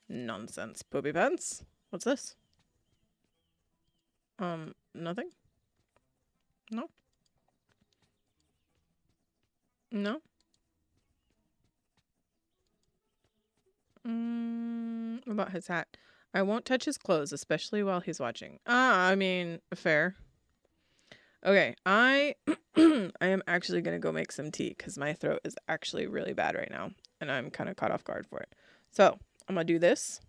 Nonsense, poopy pants. What's this? Nothing? No? No? What about his hat? I won't touch his clothes, especially while he's watching. I mean, fair. Okay, I am actually going to go make some tea because my throat is actually really bad right now, and I'm kind of caught off guard for it. So, I'm going to do this.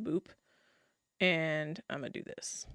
Boop. And I'm going to do this.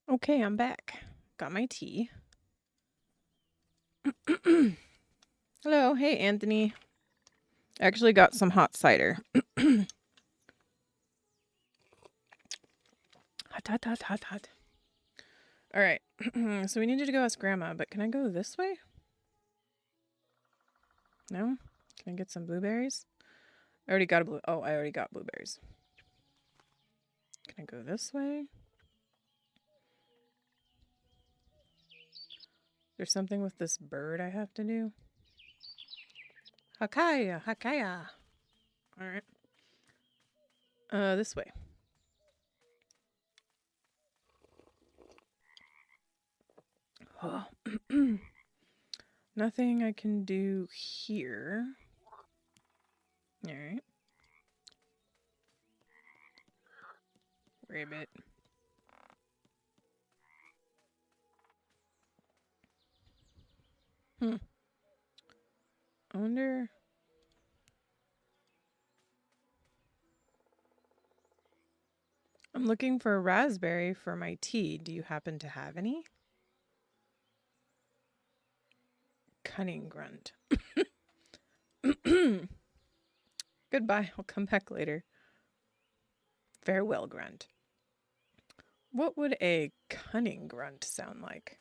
Okay, I'm back. Got my tea. Hello. Hey, Anthony. Actually got some hot cider. Hot. All right. So we needed to go ask Grandma, but can I go this way? No? Can I get some blueberries? I already got I already got blueberries. Can I go this way? There's something with this bird I have to do. Hakaya. All right. This way. Oh. Nothing I can do here. All right. Rabbit. I wonder. I'm looking for a raspberry for my tea. Do you happen to have any? Cunning grunt. Goodbye. I'll come back later. Farewell, grunt. What would a cunning grunt sound like?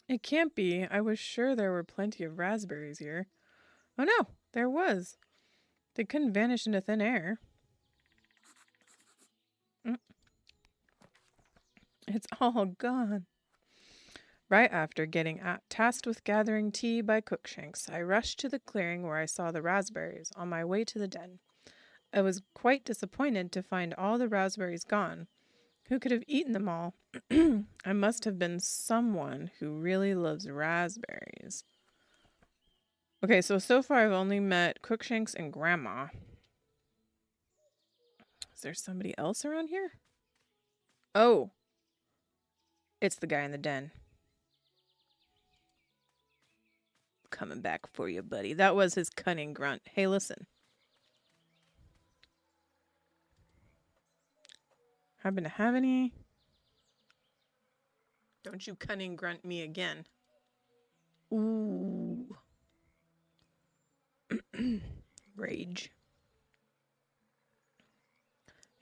It can't be. I was sure there were plenty of raspberries here. Oh no, there was. They couldn't vanish into thin air. It's all gone. Right after getting tasked with gathering tea by Cookshanks, I rushed to the clearing where I saw the raspberries on my way to the den. I was quite disappointed to find all the raspberries gone. Who could have eaten them all? I must have been someone who really loves raspberries. Okay, so far I've only met Cookshanks and Grandma. Is there somebody else around here? Oh. It's the guy in the den. Coming back for you, buddy. That was his cunning grunt. Hey, listen. Happen to have any? Don't you cunning grunt me again. Ooh. Rage.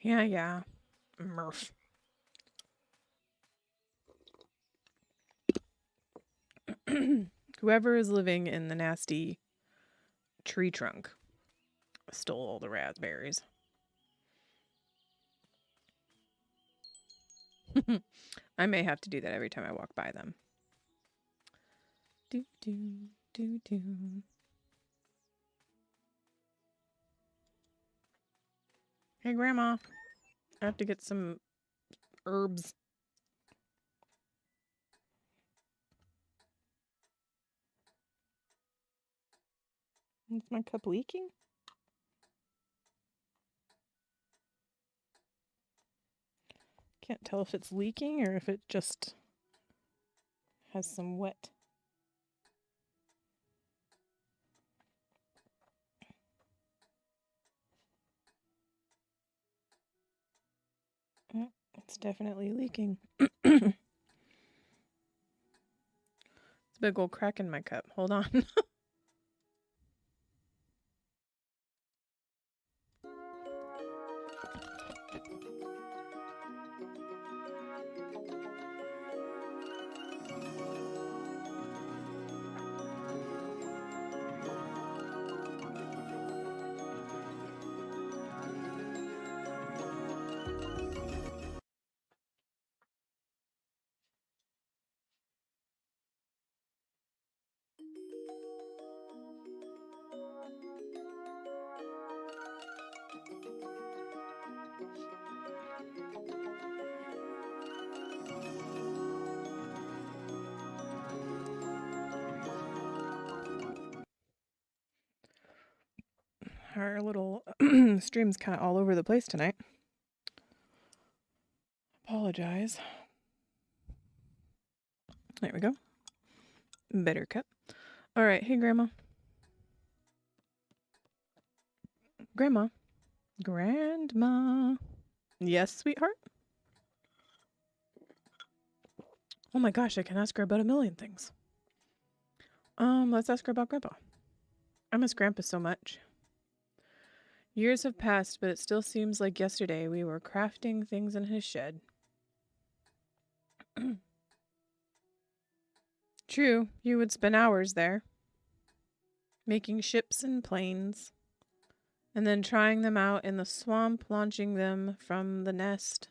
Yeah. Murph. Whoever is living in the nasty tree trunk stole all the raspberries. I may have to do that every time I walk by them. Do. Hey, Grandma. I have to get some herbs. Is my cup leaking? Can't tell if it's leaking or if it just has some wet. It's definitely leaking. It's a big old crack in my cup. Hold on. Our little stream's kind of all over the place tonight. Apologize. There we go. Better cup. All right. Hey, Grandma. Grandma. Yes, sweetheart? Oh my gosh, I can ask her about a million things. Let's ask her about Grandpa. I miss Grandpa so much. Years have passed, but it still seems like yesterday we were crafting things in his shed. True, you would spend hours there, making ships and planes, and then trying them out in the swamp, launching them from the nest.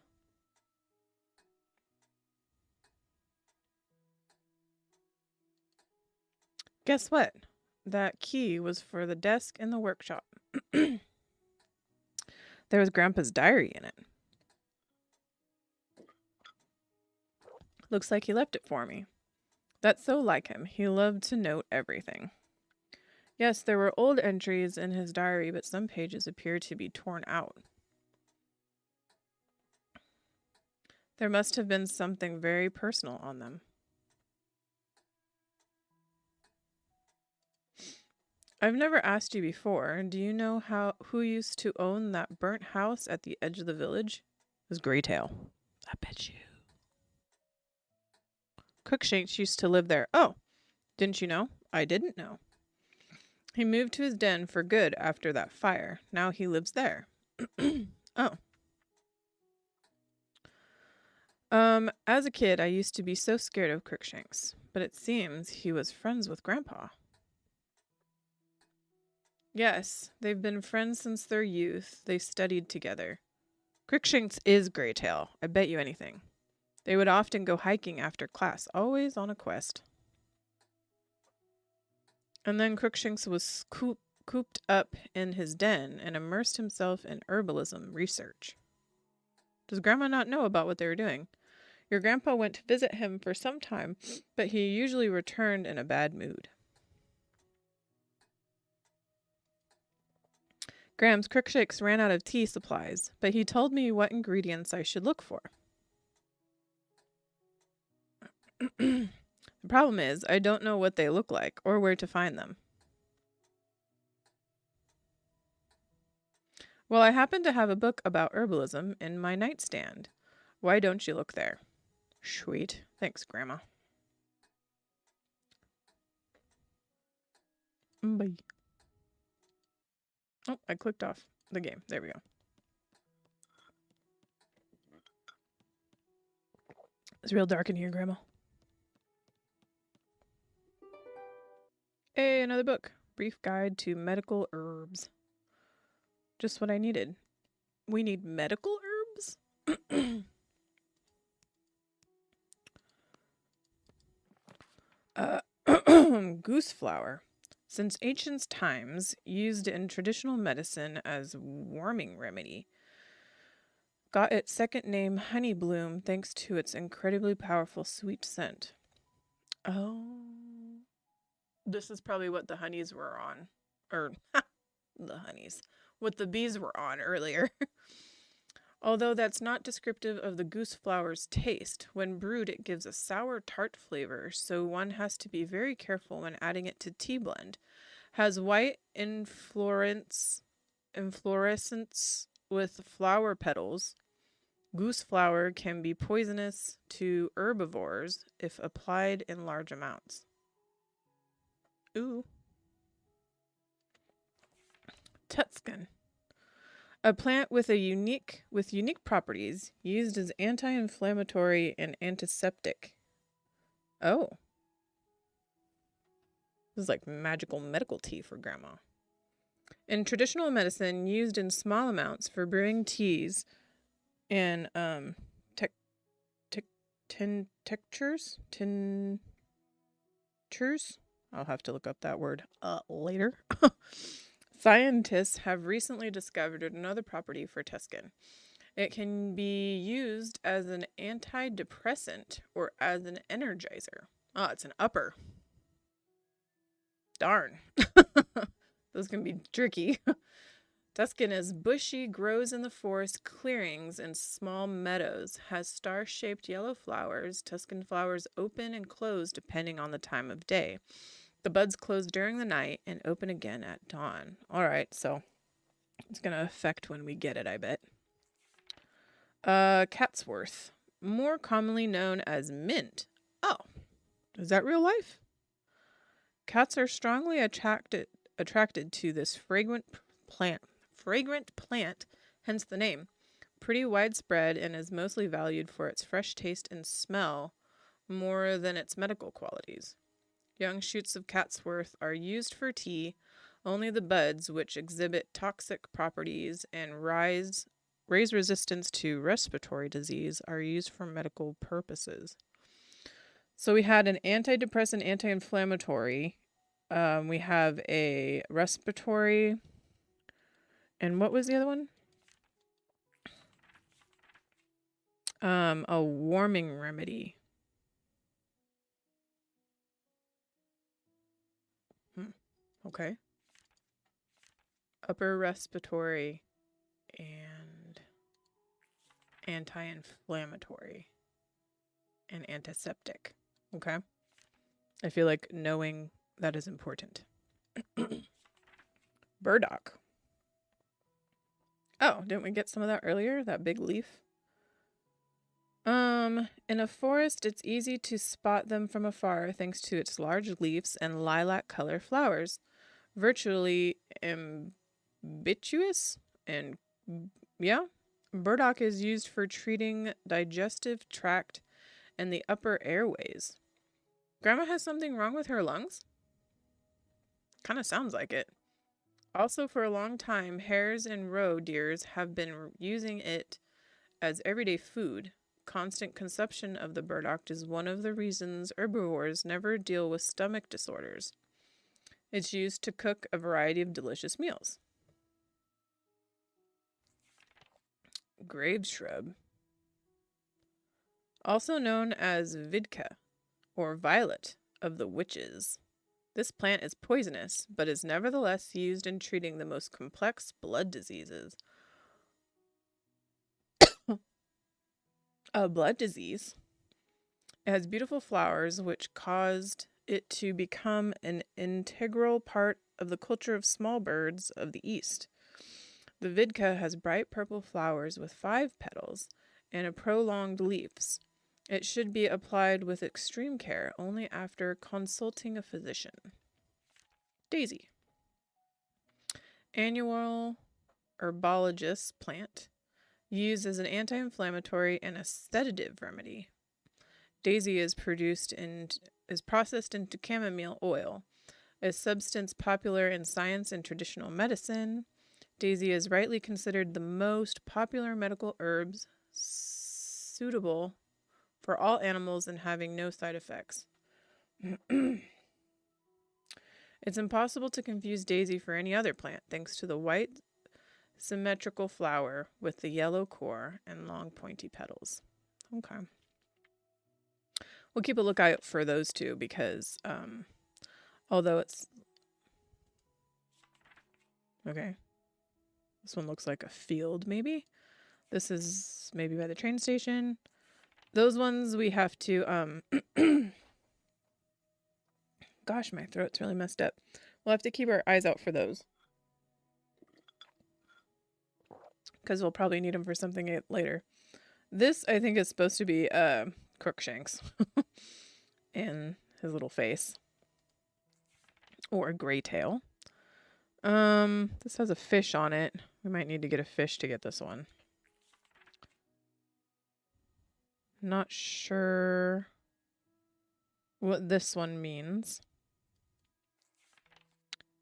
Guess what? That key was for the desk in the workshop. There was Grandpa's diary in it. Looks like he left it for me. That's so like him. He loved to note everything. Yes, there were old entries in his diary, but some pages appear to be torn out. There must have been something very personal on them. I've never asked you before. Do you know who used to own that burnt house at the edge of the village? It was Greytail. I bet you. Crookshanks used to live there. Oh, didn't you know? I didn't know. He moved to his den for good after that fire. Now he lives there. Oh. As a kid, I used to be so scared of Crookshanks, but it seems he was friends with Grandpa. Yes, they've been friends since their youth. They studied together. Crookshanks is Greytail. I bet you anything. They would often go hiking after class, always on a quest. And then Crookshanks was cooped up in his den and immersed himself in herbalism research. Does Grandma not know about what they were doing? Your grandpa went to visit him for some time, but he usually returned in a bad mood. Grams, Crookshanks ran out of tea supplies, but he told me what ingredients I should look for. The problem is, I don't know what they look like or where to find them. Well, I happen to have a book about herbalism in my nightstand. Why don't you look there? Sweet. Thanks, Grandma. Bye. Oh, I clicked off the game. There we go. It's real dark in here, Grandma. Hey, another book. Brief Guide to Medical Herbs. Just what I needed. We need medical herbs? Goose flower. Since ancient times, used in traditional medicine as warming remedy. Got its second name, honey bloom, thanks to its incredibly powerful sweet scent. Oh. This is probably what the honeys were on. Or, the honeys. What the bees were on earlier. Although that's not descriptive of the goose flower's taste. When brewed, it gives a sour tart flavor, so one has to be very careful when adding it to tea blend. Has white inflorescence with flower petals. Goose flower can be poisonous to herbivores if applied in large amounts. Ooh. Tuscan. A plant with unique properties, used as anti-inflammatory and antiseptic. Oh. This is like magical medical tea for Grandma. In traditional medicine, used in small amounts for brewing teas and tinctures. I'll have to look up that word later. Scientists have recently discovered another property for Tuscan. It can be used as an antidepressant or as an energizer. Oh, it's an upper. Darn. Those can be tricky. Tuscan is bushy, grows in the forest clearings and small meadows, has star-shaped yellow flowers. Tuscan flowers open and close depending on the time of day. The buds close during the night and open again at dawn. All right, so it's going to affect when we get it, I bet. Catsworth, more commonly known as mint. Oh, is that real life? Cats are strongly attracted to this plant. Fragrant plant, hence the name. Pretty widespread and is mostly valued for its fresh taste and smell more than its medical qualities. Young shoots of catsworth are used for tea. Only the buds, which exhibit toxic properties and raise resistance to respiratory disease, are used for medical purposes. So we had an antidepressant, anti-inflammatory. We have a respiratory. And what was the other one? A warming remedy. Okay. Upper respiratory and anti-inflammatory and antiseptic. Okay. I feel like knowing that is important. Burdock. Oh, didn't we get some of that earlier? That big leaf? In a forest, it's easy to spot them from afar thanks to its large leaves and lilac color flowers. Virtually ambiguous and yeah. Burdock is used for treating digestive tract and the upper airways. Grandma has something wrong with her lungs? Kind of sounds like it. Also, for a long time, hares and roe deers have been using it as everyday food. Constant consumption of the burdock is one of the reasons herbivores never deal with stomach disorders. It's used to cook a variety of delicious meals. Grave shrub. Also known as vidka, or violet of the witches. This plant is poisonous, but is nevertheless used in treating the most complex blood diseases. A blood disease. It has beautiful flowers, which caused it to become an integral part of the culture of small birds of the East. The vidka has bright purple flowers with 5 petals and a prolonged leaves. It should be applied with extreme care only after consulting a physician. Daisy. Annual herbologist plant, used as an anti-inflammatory and a sedative remedy. Daisy is processed into chamomile oil, a substance popular in science and traditional medicine. Daisy is rightly considered the most popular medical herbs, suitable for all animals and having no side effects. It's impossible to confuse daisy for any other plant, thanks to the white, symmetrical flower with the yellow core and long pointy petals. Okay. We'll keep a lookout for those two because although it's... Okay. This one looks like a field, maybe. This is maybe by the train station. Those ones we have to... Gosh, my throat's really messed up. We'll have to keep our eyes out for those. Because we'll probably need them for something later. This, I think, is supposed to be Crookshanks. And his little face. Or Graytail. This has a fish on it. We might need to get a fish to get this one. Not sure what this one means.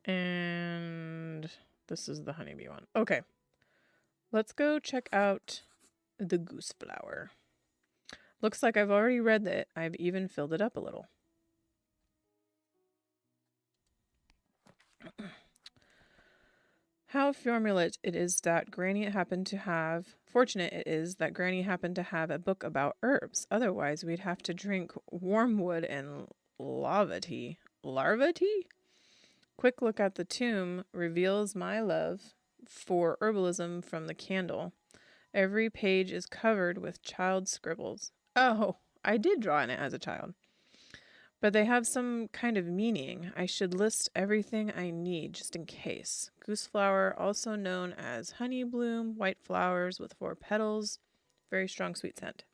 And this is the honeybee one. Okay. Let's go check out the goose flower. Looks like I've already read it. I've even filled it up a little. How fortunate it is that Granny happened to have a book about herbs. Otherwise, we'd have to drink wormwood and lava tea. Larva tea? Quick look at the tomb reveals my love for herbalism from the candle. Every page is covered with child scribbles. Oh, I did draw in it as a child. But they have some kind of meaning. I should list everything I need just in case. Goose flower, also known as honey bloom, white flowers with 4 petals, Very strong sweet scent.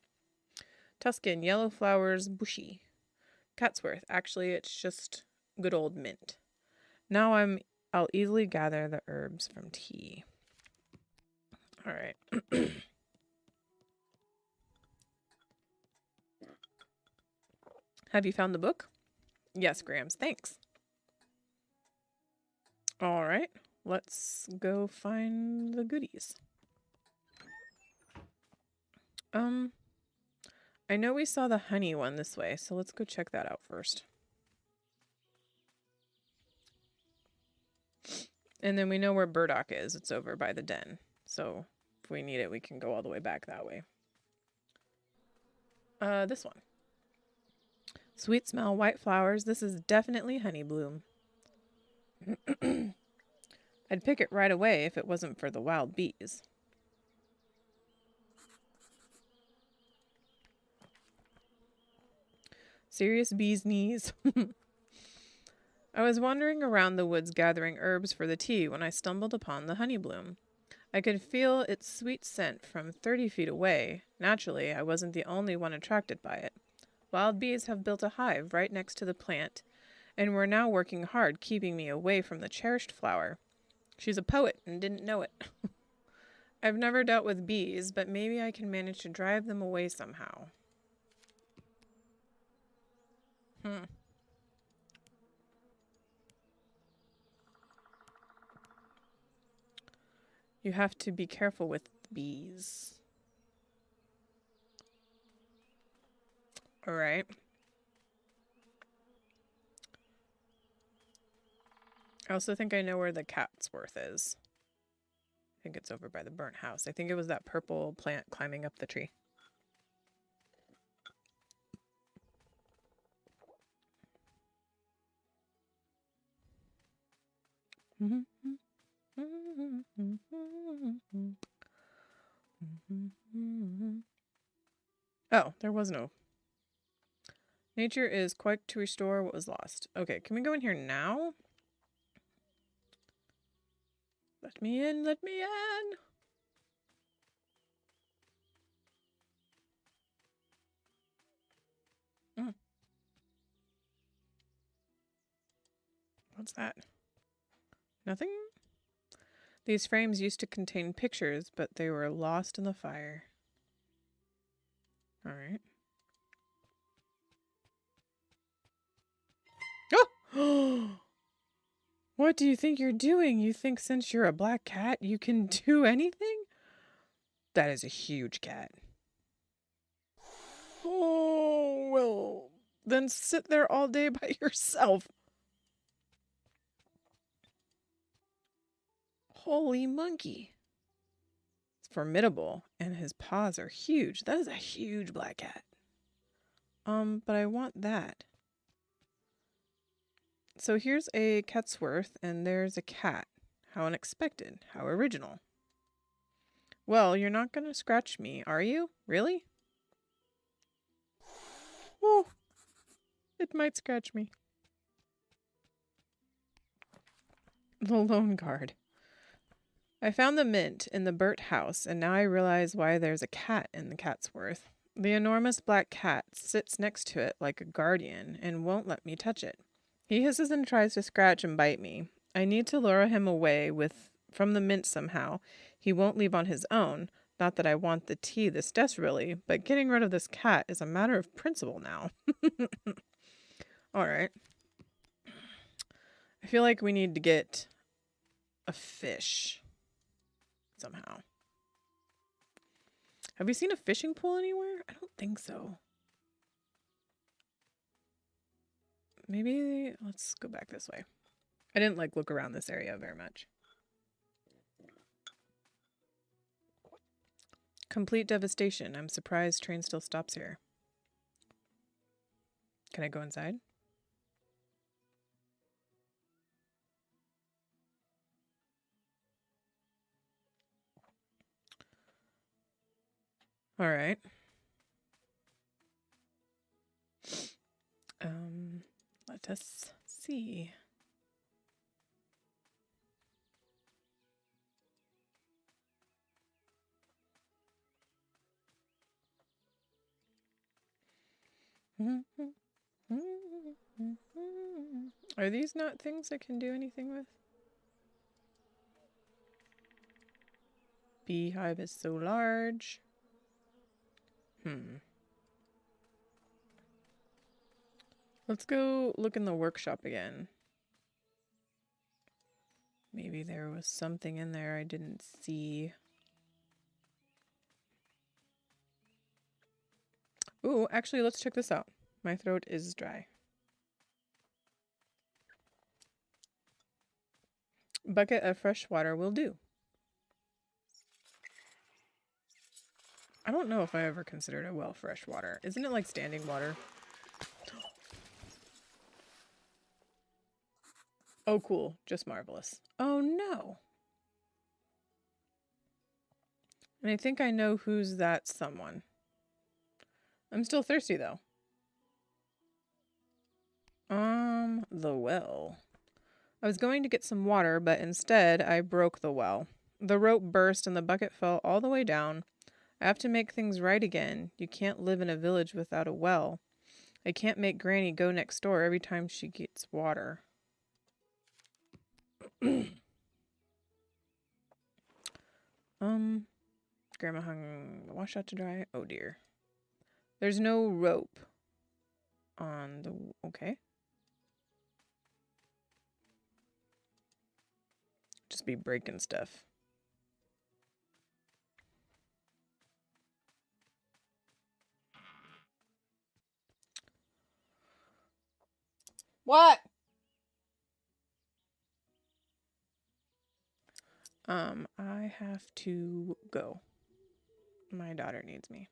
Tuscan, yellow flowers, bushy. Catsworth, actually it's just good old mint. Now I'll easily gather the herbs from tea. All right. Have you found the book? Yes, Grams, thanks. All right, let's go find the goodies. I know we saw the honey one this way, so let's go check that out first. And then we know where burdock is. It's over by the den. So if we need it, we can go all the way back that way. This one. Sweet smell, white flowers. This is definitely honey bloom. I'd pick it right away if it wasn't for the wild bees. Serious bee's knees. I was wandering around the woods gathering herbs for the tea when I stumbled upon the honey bloom. I could feel its sweet scent from 30 feet away. Naturally, I wasn't the only one attracted by it. Wild bees have built a hive right next to the plant, and were now working hard keeping me away from the cherished flower. She's a poet and didn't know it. I've never dealt with bees, but maybe I can manage to drive them away somehow. You have to be careful with bees. All right. I also think I know where the Catsworth is. I think it's over by the burnt house. I think it was that purple plant climbing up the tree. Oh, there was no. Nature is quick to restore what was lost. Okay, can we go in here now? Let me in, let me in! What's that? Nothing? These frames used to contain pictures, but they were lost in the fire. Alright. Oh! What do you think you're doing? You think since you're a black cat, you can do anything? That is a huge cat. Oh, well, then sit there all day by yourself. Holy monkey. It's formidable, and his paws are huge. That is a huge black cat. But I want that. So here's a Catsworth, and there's a cat. How unexpected. How original. Well, you're not going to scratch me, are you? Really? Oh, it might scratch me. The Lone Guard. I found the mint in the Burt house, and now I realize why there's a cat in the Catsworth. The enormous black cat sits next to it like a guardian and won't let me touch it. He hisses and tries to scratch and bite me. I need to lure him away from the mint somehow. He won't leave on his own. Not that I want the tea this desperately, but getting rid of this cat is a matter of principle now. All right. I feel like we need to get a fish somehow. Have we seen a fishing pool anywhere? I don't think so. Maybe let's go back this way. I didn't look around this area very much. Complete devastation. I'm surprised train still stops here. Can I go inside? All right. Let us see. Are these not things I can do anything with? Beehive is so large. Let's go look in the workshop again. Maybe there was something in there I didn't see. Ooh, actually, let's check this out. My throat is dry. Bucket of fresh water will do. I don't know if I ever considered a well fresh water. Isn't it like standing water? Oh, cool. Just marvelous. Oh, no. And I think I know who's that someone. I'm still thirsty, though. The well. I was going to get some water, but instead I broke the well. The rope burst and the bucket fell all the way down. I have to make things right again. You can't live in a village without a well. I can't make Granny go next door every time she gets water. Grandma hung the wash out to dry. Oh dear. There's no rope on the... Okay. Just be breaking stuff. What? I have to go. My daughter needs me.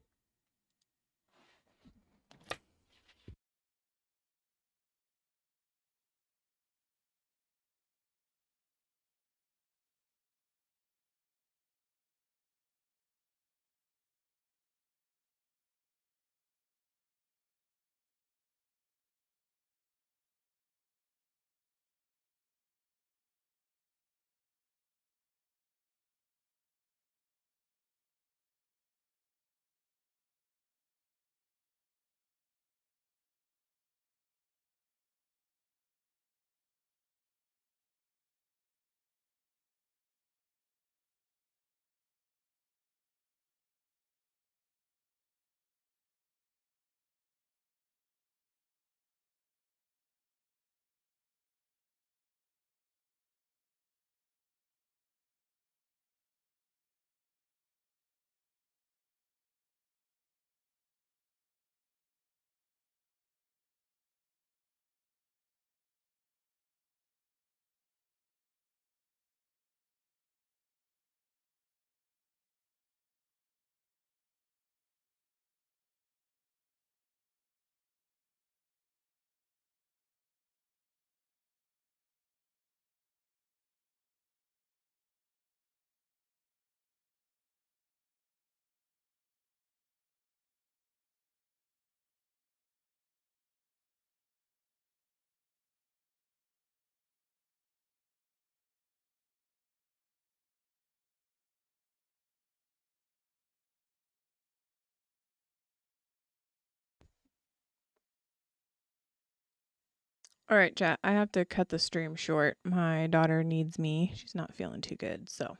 All right, chat. I have to cut the stream short. My daughter needs me. She's not feeling too good, so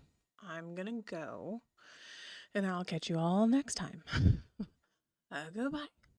I'm gonna go. And I'll catch you all next time. Goodbye.